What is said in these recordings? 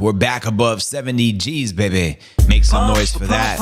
We're back above 70 G's, baby. Make some noise for that.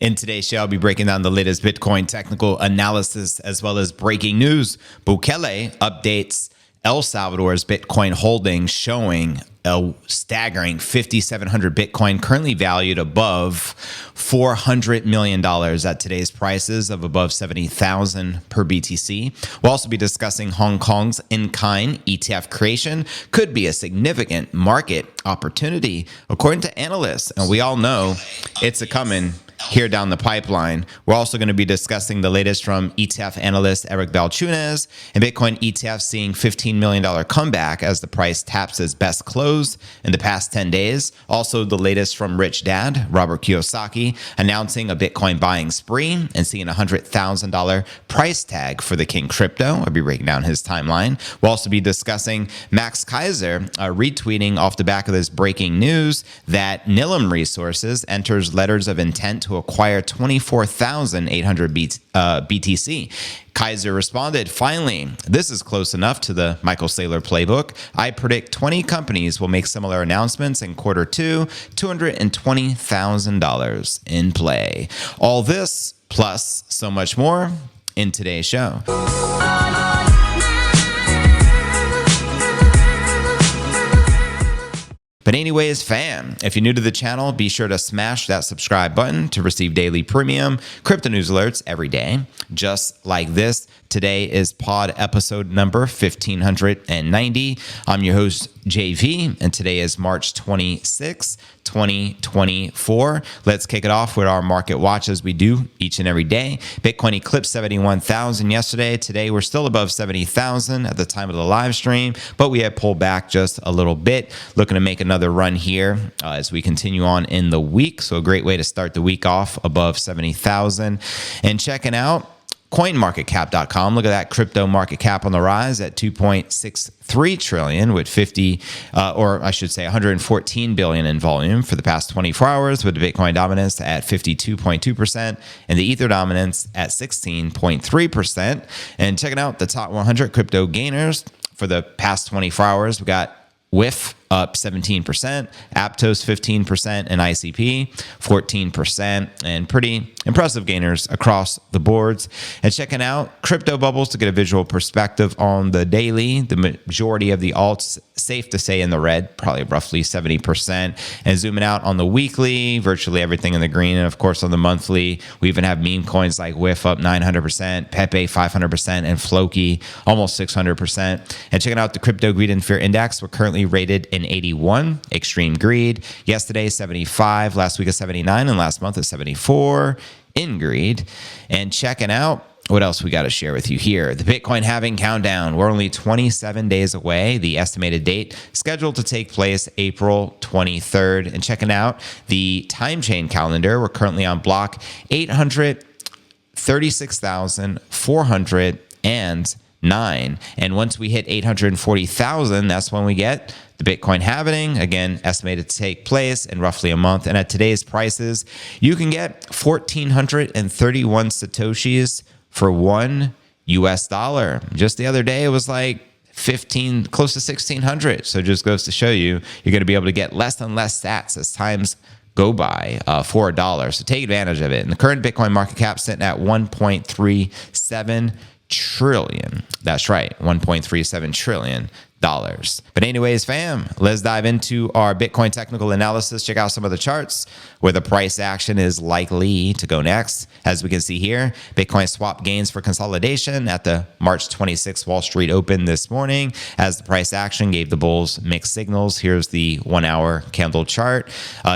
In today's show, I'll be breaking down the latest Bitcoin technical analysis as well as breaking news. Bukele updates El Salvador's Bitcoin holdings, showing a staggering 5,700 Bitcoin, currently valued above $400 million at today's prices of above 70,000 per BTC. We'll also be discussing Hong Kong's in-kind ETF creation could be a significant market opportunity, according to analysts. And we all know it's a coming here down the pipeline. We're also going to be discussing the latest from ETF analyst Eric Balchunas, and Bitcoin ETF seeing $15 million comeback as the price taps its best close in the past 10 days. Also, the latest from Rich Dad, Robert Kiyosaki, announcing a Bitcoin buying spree and seeing a $100,000 price tag for the King crypto. I'll be breaking down his timeline. We'll also be discussing Max Keiser retweeting off the back of this breaking news that Nilum Resources enters letters of intent to acquire 24,800 BTC. Keiser responded, "Finally, this is close enough to the Michael Saylor Playbook. I predict 20 companies will make similar announcements in quarter two, $220,000 in play." All this plus so much more in today's show. But anyways, fam, if you're new to the channel, be sure to smash that subscribe button to receive daily premium crypto news alerts every day, just like this. Today is pod episode number 1590. I'm your host, JV, and today is March 26, 2024. Let's kick it off with our market watch as we do each and every day. Bitcoin eclipsed 71,000 yesterday. Today, we're still above 70,000 at the time of the live stream, but we have pulled back just a little bit. Looking to make another run here as we continue on in the week. So a great way to start the week off above 70,000. And checking out CoinMarketCap.com. Look at that crypto market cap on the rise at 2.63 trillion with 114 billion in volume for the past 24 hours, with the Bitcoin dominance at 52.2% and the Ether dominance at 16.3%. And checking out the top 100 crypto gainers for the past 24 hours, we got WIF up 17%, Aptos 15%, and ICP 14%, and pretty impressive gainers across the boards. And checking out crypto bubbles to get a visual perspective on the daily, the majority of the alts, safe to say in the red, probably roughly 70%. And zooming out on the weekly, virtually everything in the green. And of course, on the monthly, we even have meme coins like WIF up 900%, Pepe 500%, and Floki almost 600%. And checking out the crypto greed and fear index, we're currently rated in 81, extreme greed. Yesterday, 75, last week is 79, and last month is 74 in greed. And checking out what else we got to share with you here. The Bitcoin halving countdown. We're only 27 days away. The estimated date scheduled to take place April 23rd. And checking out the time chain calendar, we're currently on block 836,409. And once we hit 840,000, that's when we get the Bitcoin halving, again, estimated to take place in roughly a month. And at today's prices, you can get 1,431 Satoshis for $1. Just the other day, it was like 15, close to 1,600. So it just goes to show you, you're going to be able to get less and less sats as times go by for $1. So take advantage of it. And the current Bitcoin market cap sitting at 1.37 trillion. That's right, 1.37 trillion. But anyways, fam, let's dive into our Bitcoin technical analysis. Check out some of the charts where the price action is likely to go next. As we can see here, Bitcoin swap gains for consolidation at the March 26th Wall Street Open this morning, as the price action gave the bulls mixed signals. Here's the 1 hour candle chart.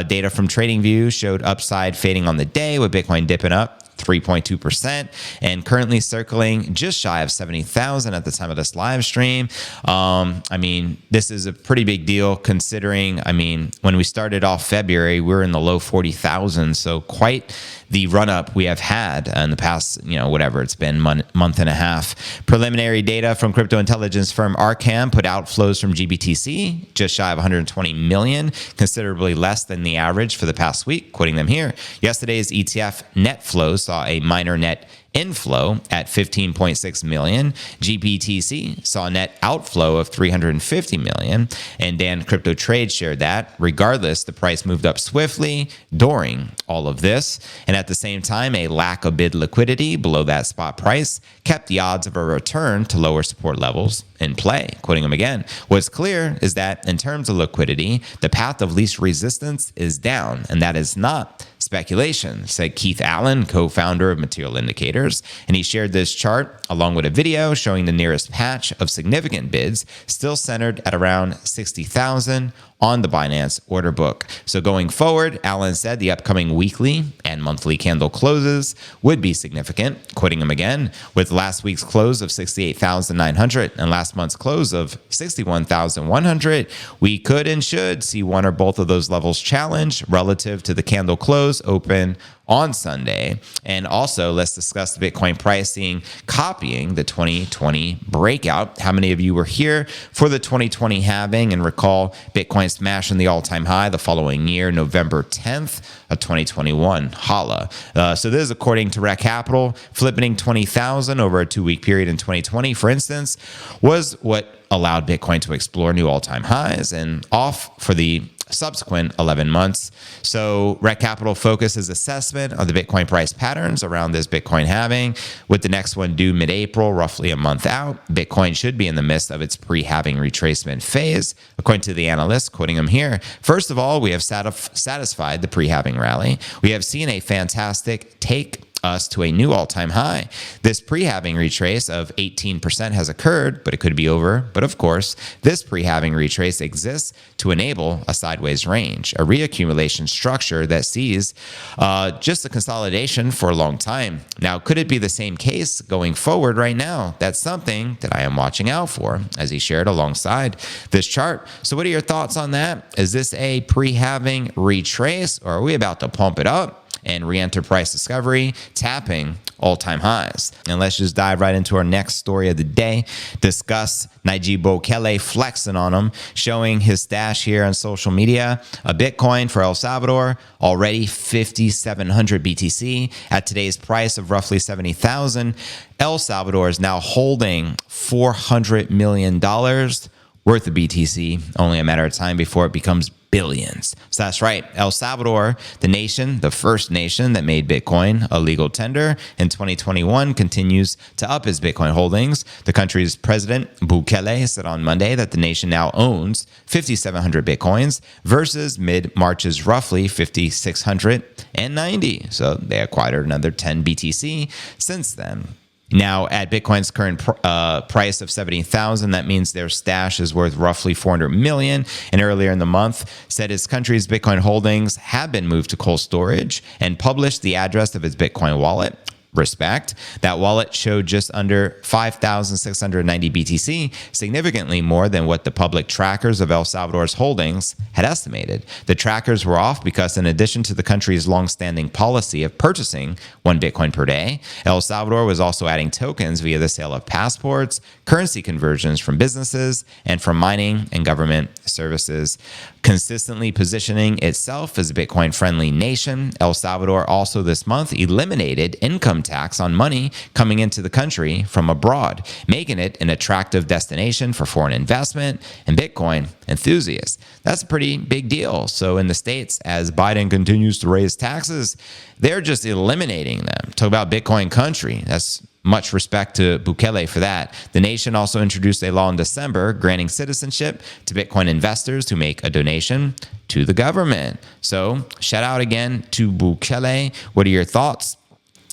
Data from TradingView showed upside fading on the day, with Bitcoin dipping up 3.2% and currently circling just shy of 70,000 at the time of this live stream. I mean, this is a pretty big deal considering, I mean, when we started off February, we were in the low 40,000. So quite the run up we have had in the past, whatever it's been, month and a half. Preliminary data from crypto intelligence firm Arcam put outflows from GBTC just shy of 120 million, considerably less than the average for the past week, quoting them here. Yesterday's ETF net flows saw a minor net inflow at 15.6 million. GBTC saw a net outflow of 350 million. And Dan Crypto Trade shared that regardless, the price moved up swiftly during all of this. And at the same time, a lack of bid liquidity below that spot price kept the odds of a return to lower support levels in play. Quoting him again, what's clear is that in terms of liquidity, the path of least resistance is down, and that is not speculation, said Keith Allen, co-founder of Material Indicators. And he shared this chart along with a video showing the nearest patch of significant bids still centered at around 60,000 on the Binance order book. So going forward, Allen said the upcoming weekly and monthly candle closes would be significant. Quoting him again, with last week's close of 68,900 and last month's close of 61,100, we could and should see one or both of those levels challenged relative to the candle close open on Sunday. And also, let's discuss the Bitcoin pricing copying the 2020 breakout. How many of you were here for the 2020 halving and recall Bitcoin smashing the all-time high the following year, November 10th of 2021? Holla. So this is according to Rec Capital. Flipping 20,000 over a 2-week period in 2020, for instance, was what allowed Bitcoin to explore new all-time highs and off for the subsequent 11 months. So Rec Capital focuses assessment of the Bitcoin price patterns around this Bitcoin halving, with the next one due mid-April, roughly a month out. Bitcoin should be in the midst of its pre-halving retracement phase. According to the analyst, quoting him here, first of all, we have satisfied the pre-halving rally. We have seen a fantastic take us to a new all-time high. This pre-halving retrace of 18% has occurred, but it could be over. But of course, this pre-halving retrace exists to enable a sideways range, a reaccumulation structure that sees just a consolidation for a long time. Now, could it be the same case going forward right now? That's something that I am watching out for, as he shared alongside this chart. So what are your thoughts on that? Is this a pre-halving retrace, or are we about to pump it up and re-enter price discovery, tapping all-time highs? And let's just dive right into our next story of the day. Discuss Nayib Bukele flexing on him, showing his stash here on social media. A Bitcoin for El Salvador, already 5,700 BTC. At today's price of roughly 70,000, El Salvador is now holding $400 million worth of BTC. Only a matter of time before it becomes billions. So that's right. El Salvador, the nation, the first nation that made Bitcoin a legal tender in 2021, continues to up his Bitcoin holdings. The country's president, Bukele, said on Monday that the nation now owns 5,700 Bitcoins versus mid-March's roughly 5,690. So they acquired another 10 BTC since then. Now, at Bitcoin's current price of 70,000, that means their stash is worth roughly 400 million. And earlier in the month, said his country's Bitcoin holdings have been moved to cold storage and published the address of its Bitcoin wallet. Respect. That wallet showed just under 5,690 BTC, significantly more than what the public trackers of El Salvador's holdings had estimated. The trackers were off because in addition to the country's longstanding policy of purchasing 1 Bitcoin per day, El Salvador was also adding tokens via the sale of passports, currency conversions from businesses, and from mining and government services. Consistently positioning itself as a Bitcoin-friendly nation, El Salvador also this month eliminated income tax on money coming into the country from abroad, making it an attractive destination for foreign investment and Bitcoin enthusiasts. That's a pretty big deal. So in the States, as Biden continues to raise taxes, they're just eliminating them. Talk about Bitcoin country. That's much respect to Bukele for that. The nation also introduced a law in December granting citizenship to Bitcoin investors who make a donation to the government. So shout out again to Bukele. What are your thoughts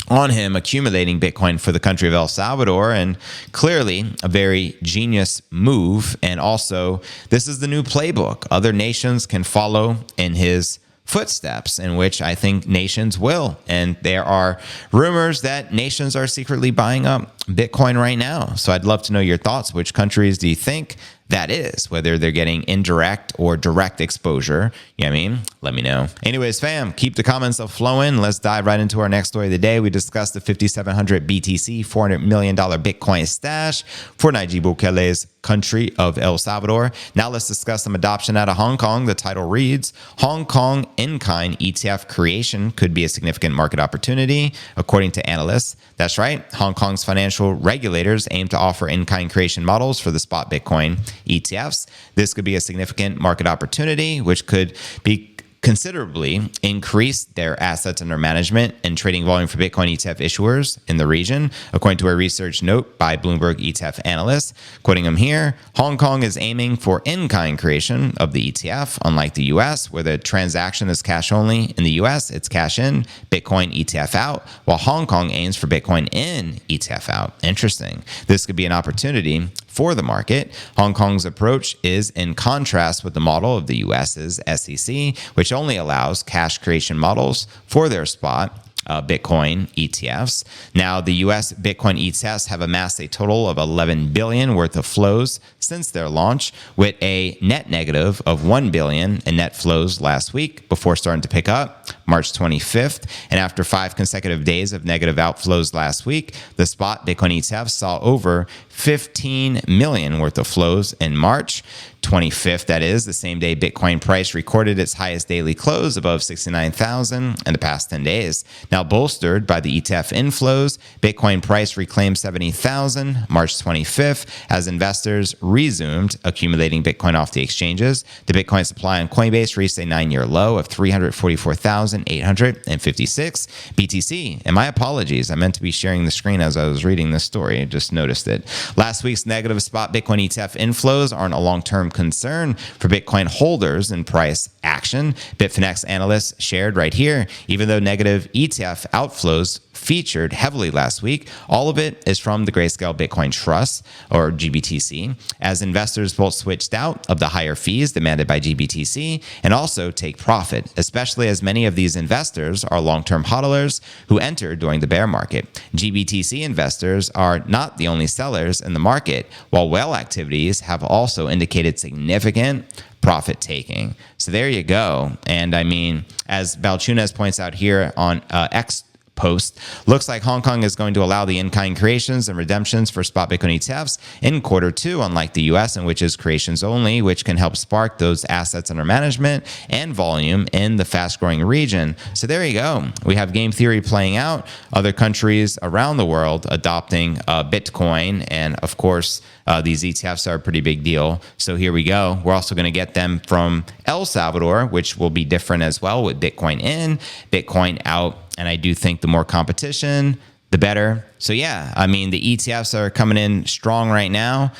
on him accumulating Bitcoin for the country of El Salvador? And clearly a very genius move. And also, this is the new playbook. Other nations can follow in his footsteps, in which I think nations will. And there are rumors that nations are secretly buying up Bitcoin right now. So I'd love to know your thoughts. Which countries do you think that is? Whether they're getting indirect or direct exposure. You know what I mean? Let me know. Anyways, fam, keep the comments flowing. Let's dive right into our next story of the day. We discussed the 5,700 BTC, $400 million Bitcoin stash for Nayib Bukele's country of El Salvador. Now let's discuss some adoption out of Hong Kong. The title reads, Hong Kong in-kind ETF creation could be a significant market opportunity, according to analysts. That's right. Hong Kong's financial regulators aim to offer in-kind creation models for the spot Bitcoin ETFs. This could be a significant market opportunity, which could be considerably increase their assets under management and trading volume for Bitcoin ETF issuers in the region, according to a research note by Bloomberg ETF analysts. Quoting him here, Hong Kong is aiming for in-kind creation of the ETF, unlike the US, where the transaction is cash only. In the US, it's cash in, Bitcoin ETF out, while Hong Kong aims for Bitcoin in, ETF out. Interesting. This could be an opportunity for the market. Hong Kong's approach is in contrast with the model of the US's SEC, which only allows cash creation models for their spot Bitcoin ETFs. Now, the US Bitcoin ETFs have amassed a total of $11 billion worth of flows since their launch, with a net negative of $1 billion in net flows last week before starting to pick up March 25th. And after 5 consecutive days of negative outflows last week, the spot Bitcoin ETFs saw over 15 million worth of flows in March 25th. That is the same day Bitcoin price recorded its highest daily close above 69,000 in the past 10 days. Now bolstered by the ETF inflows, Bitcoin price reclaimed 70,000 March 25th as investors resumed accumulating Bitcoin off the exchanges. The Bitcoin supply on Coinbase reached a 9-year low of 344,856 BTC. And my apologies, I meant to be sharing the screen as I was reading this story. I just noticed it. Last week's negative spot Bitcoin ETF inflows aren't a long-term concern for Bitcoin holders in price action. Bitfinex analysts shared right here, even though negative ETF outflows featured heavily last week, all of it is from the Grayscale Bitcoin Trust, or GBTC, as investors both switched out of the higher fees demanded by GBTC and also take profit, especially as many of these investors are long-term hodlers who entered during the bear market. GBTC investors are not the only sellers in the market, while whale activities have also indicated significant profit taking. So there you go. And I mean, as Balchunas points out here on X post, looks like Hong Kong is going to allow the in-kind creations and redemptions for spot Bitcoin ETFs in Q2, unlike the US, in which is creations only, which can help spark those assets under management and volume in the fast-growing region. So there you go. We have game theory playing out, other countries around the world adopting Bitcoin, and of course, these ETFs are a pretty big deal. So here we go. We're also going to get them from El Salvador, which will be different as well, with Bitcoin in, Bitcoin out. And I do think the more competition, the better. So yeah, I mean, the ETFs are coming in strong right now.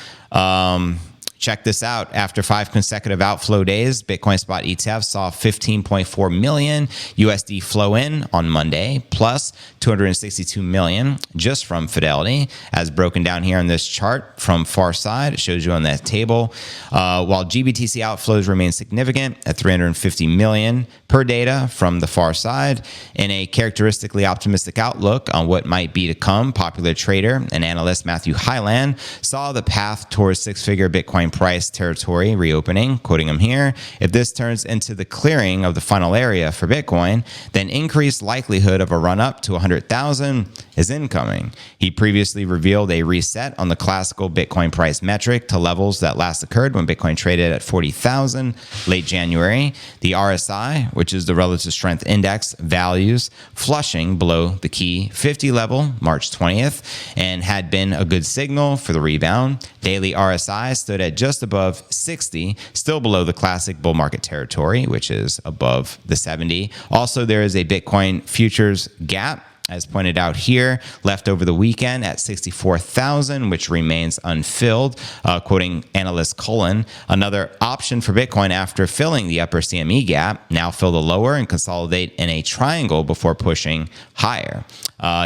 Check this out. After 5 consecutive outflow days, Bitcoin spot ETFs saw 15.4 million USD flow in on Monday, plus 262 million just from Fidelity, as broken down here on this chart from far side. It shows you on that table. While GBTC outflows remain significant at 350 million per data from the far side. In a characteristically optimistic outlook on what might be to come, popular trader and analyst Matthew Hyland saw the path towards 6-figure Bitcoin price territory reopening, quoting him here, if this turns into the clearing of the final area for Bitcoin, then increased likelihood of a run up to 100,000 is incoming. He previously revealed a reset on the classical Bitcoin price metric to levels that last occurred when Bitcoin traded at 40,000 late January. The RSI, which is the relative strength index, values flushing below the key 50 level March 20th and had been a good signal for the rebound. Daily RSI stood at just above 60, still below the classic bull market territory, which is above the 70. Also, there is a Bitcoin futures gap, as pointed out here, left over the weekend at 64,000, which remains unfilled, quoting analyst Cullen. Another option for Bitcoin after filling the upper CME gap, now fill the lower and consolidate in a triangle before pushing higher.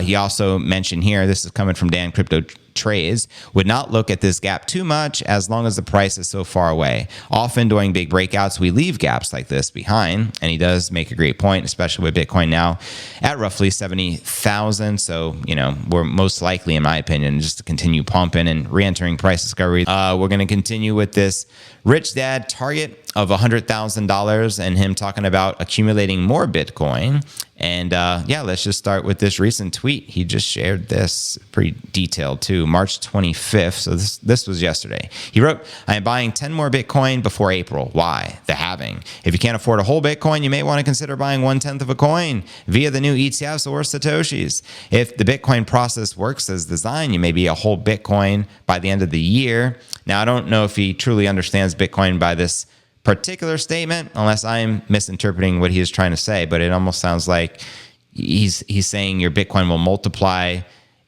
He also mentioned here, this is coming from Dan Crypto Trades, would not look at this gap too much as long as the price is so far away. Often during big breakouts, we leave gaps like this behind, and he does make a great point, especially with Bitcoin now at roughly 70,000. So, you know, we're most likely, in my opinion, just to continue pumping and re-entering price discovery. We're going to continue with this rich dad target of $100,000 and him talking about accumulating more Bitcoin And yeah, let's just start with this recent tweet. He just shared this, pretty detailed too, March 25th. So this was yesterday. He wrote, I am buying 10 more Bitcoin before April. Why? The halving. If you can't afford a whole Bitcoin, you may want to consider buying 1/10 of a coin via the new ETFs or Satoshis. If the Bitcoin process works as designed, you may be a whole Bitcoin by the end of the year. Now, I don't know if he truly understands Bitcoin by this particular statement, unless I'm misinterpreting what he is trying to say, but it almost sounds like he's saying your Bitcoin will multiply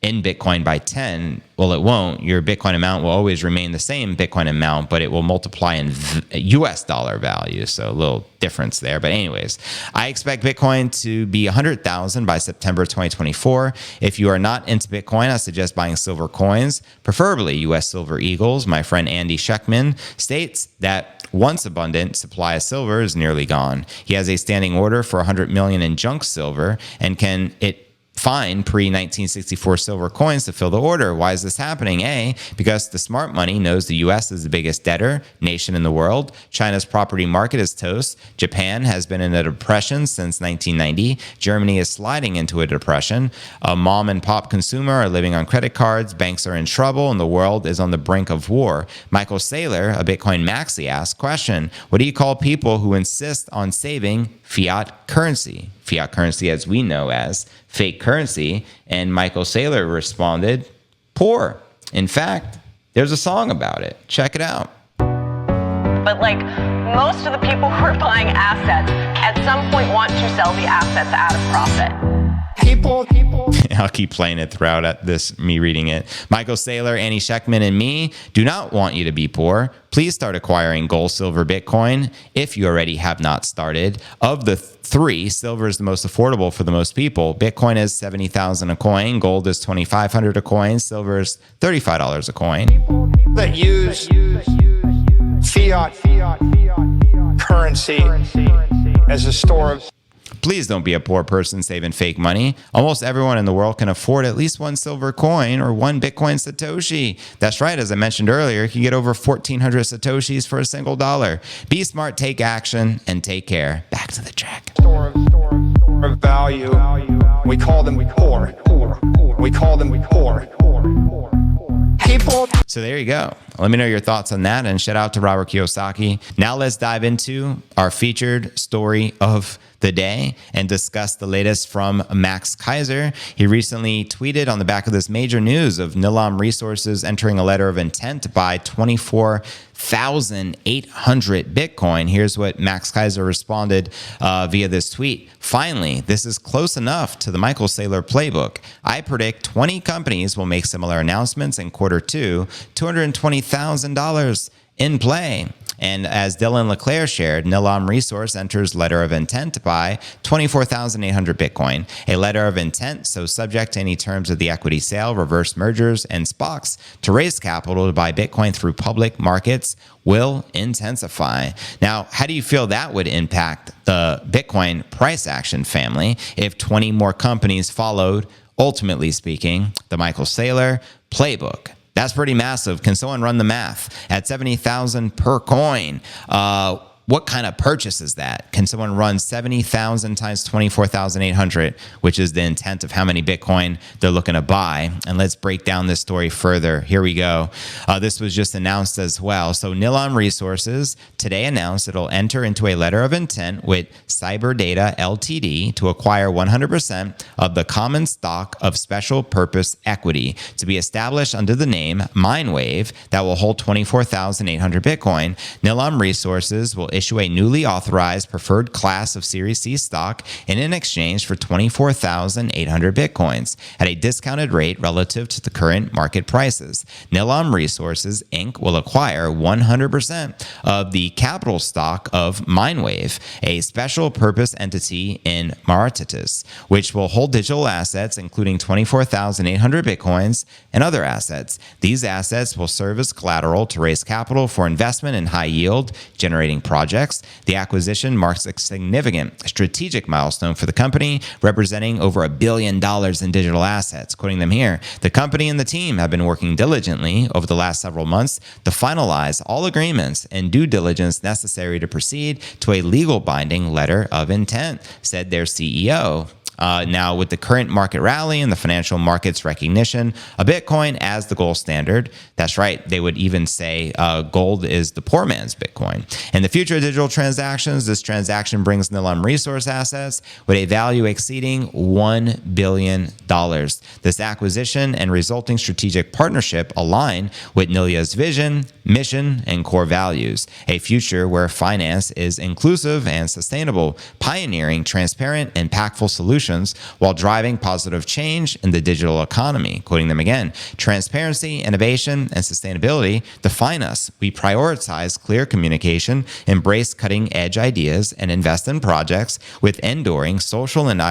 in Bitcoin by 10. Well, it won't. Your Bitcoin amount will always remain the same Bitcoin amount, but it will multiply in US dollar value. So a little difference there. But anyways, I expect Bitcoin to be 100,000 by September 2024. If you are not into Bitcoin, I suggest buying silver coins, preferably US Silver Eagles. My friend Andy Sheckman states that once abundant supply of silver is nearly gone. He has a standing order for 100 million in junk silver and can find pre-1964 silver coins to fill the order. Why is this happening? A, because the smart money knows the U.S. is the biggest debtor nation in the world. China's property market is toast. Japan has been in a depression since 1990. Germany is sliding into a depression. A mom and pop consumer are living on credit cards. Banks are in trouble, and the world is on the brink of war. Michael Saylor, a Bitcoin maxi, asked, question, what do you call people who insist on saving fiat currency? Fiat currency, as we know as fake currency. And Michael Saylor responded, poor. In fact, there's a song about it. Check it out. But like most of the people who are buying assets at some point want to sell the assets at a profit. People. I'll keep playing it throughout me reading it. Michael Saylor, Annie Sheckman, and me do not want you to be poor. Please start acquiring gold, silver, Bitcoin if you already have not started. Of the three, silver is the most affordable for the most people. Bitcoin is $70,000 a coin. Gold is $2,500 a coin. Silver is $35 a coin. That use fiat currency as a store of... Please don't be a poor person saving fake money. Almost everyone in the world can afford at least one silver coin or one Bitcoin Satoshi. That's right. As I mentioned earlier, you can get over 1,400 Satoshis for a single dollar. Be smart, take action, and take care. Back to the track. Store of value. We call them poor. We call them poor. People. So there you go. Let me know your thoughts on that, and shout out to Robert Kiyosaki. Now let's dive into our featured story of the day and discuss the latest from Max Keiser. He recently tweeted on the back of this major news of Nilam Resources entering a letter of intent to buy 24,800 Bitcoin. Here's what Max Keiser responded via this tweet. Finally, this is close enough to the Michael Saylor Playbook. I predict 20 companies will make similar announcements in quarter two, $220,000 in play. And as Dylan LeClaire shared, Nilam Resource enters letter of intent to buy 24,800 Bitcoin. A letter of intent, so subject to any terms of the equity sale, reverse mergers, and SPACs to raise capital to buy Bitcoin through public markets will intensify. Now, how do you feel that would impact the Bitcoin price action family if 20 more companies followed, ultimately speaking, the Michael Saylor Playbook? That's pretty massive. Can someone run the math? At 70,000 per coin, what kind of purchase is that? Can someone run 70,000 times 24,800, which is the intent of how many Bitcoin they're looking to buy? And let's break down this story further. Here we go. This was just announced as well. So Nilam Resources today announced it'll enter into a letter of intent with Cyberdata Ltd. to acquire 100% of the common stock of special purpose equity to be established under the name Mindwave that will hold 24,800 Bitcoin. Nilam Resources will issue a newly authorized preferred class of Series C stock in exchange for 24,800 Bitcoins at a discounted rate relative to the current market prices. Nilam Resources, Inc. will acquire 100% of the capital stock of Mindwave, a special purpose entity in Mauritius, which will hold digital assets including 24,800 Bitcoins and other assets. These assets will serve as collateral to raise capital for investment in high yield generating projects. The acquisition marks a significant strategic milestone for the company, representing over $1 billion in digital assets. Quoting them here, the company and the team have been working diligently over the last several months to finalize all agreements and due diligence necessary to proceed to a legal binding letter of intent, said their CEO. Now, with the current market rally and the financial markets recognition of Bitcoin as the gold standard, that's right, they would even say gold is the poor man's Bitcoin. In the future of digital transactions, this transaction brings Nilam resource assets with a value exceeding $1 billion. This acquisition and resulting strategic partnership align with Nilia's vision, mission, and core values, a future where finance is inclusive and sustainable, pioneering transparent, impactful solutions while driving positive change in the digital economy. Quoting them again, transparency, innovation, and sustainability define us. We prioritize clear communication, embrace cutting-edge ideas, and invest in projects with enduring social and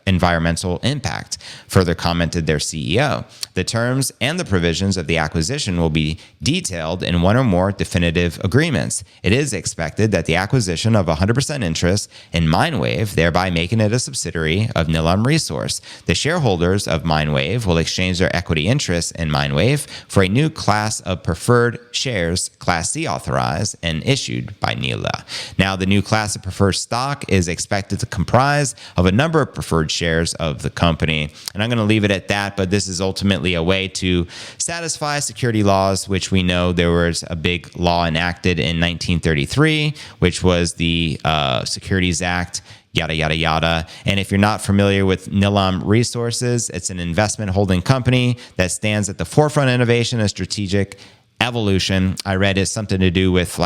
environmental impact, further commented their CEO. The terms and the provisions of the acquisition will be detailed in one or more definitive agreements. It is expected that the acquisition of 100% interest in Mindwave, thereby making it a subsidiary of Nilam Resource. The shareholders of Mindwave will exchange their equity interest in Mindwave for a new class of preferred shares, Class C authorized and issued by Nila. Now, the new class of preferred stock is expected to comprise of a number of preferred shares of the company. And I'm going to leave it at that, but this is ultimately a way to satisfy security laws, which we know there was a big law enacted in 1933, which was the Securities Act, yada, yada, yada. And if you're not familiar with Nilam Resources, it's an investment holding company that stands at the forefront of innovation and strategic evolution. I read it's something to do with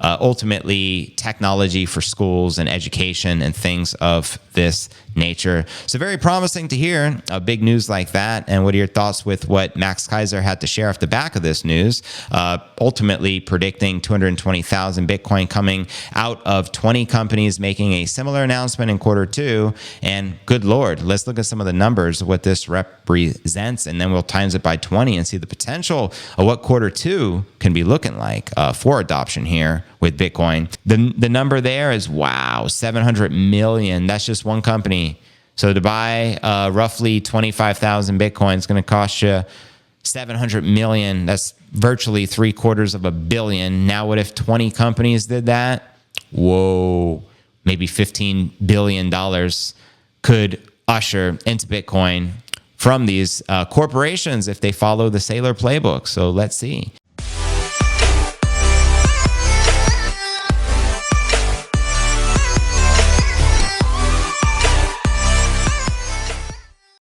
ultimately technology for schools and education and things of this nature. So very promising to hear big news like that. And what are your thoughts with what Max Keiser had to share off the back of this news? Ultimately predicting 220,000 Bitcoin coming out of 20 companies making a similar announcement in quarter two. And good Lord, let's look at some of the numbers of what this represents, and then we'll times it by 20 and see the potential of what quarter two can be looking like for adoption here with Bitcoin. The number there is, wow, 700 million. That's just one company. So to buy roughly 25,000 Bitcoin is going to cost you 700 million. That's virtually $750 million. Now, what if 20 companies did that? Whoa, maybe $15 billion could usher into Bitcoin from these corporations if they follow the Saylor Playbook. So let's see.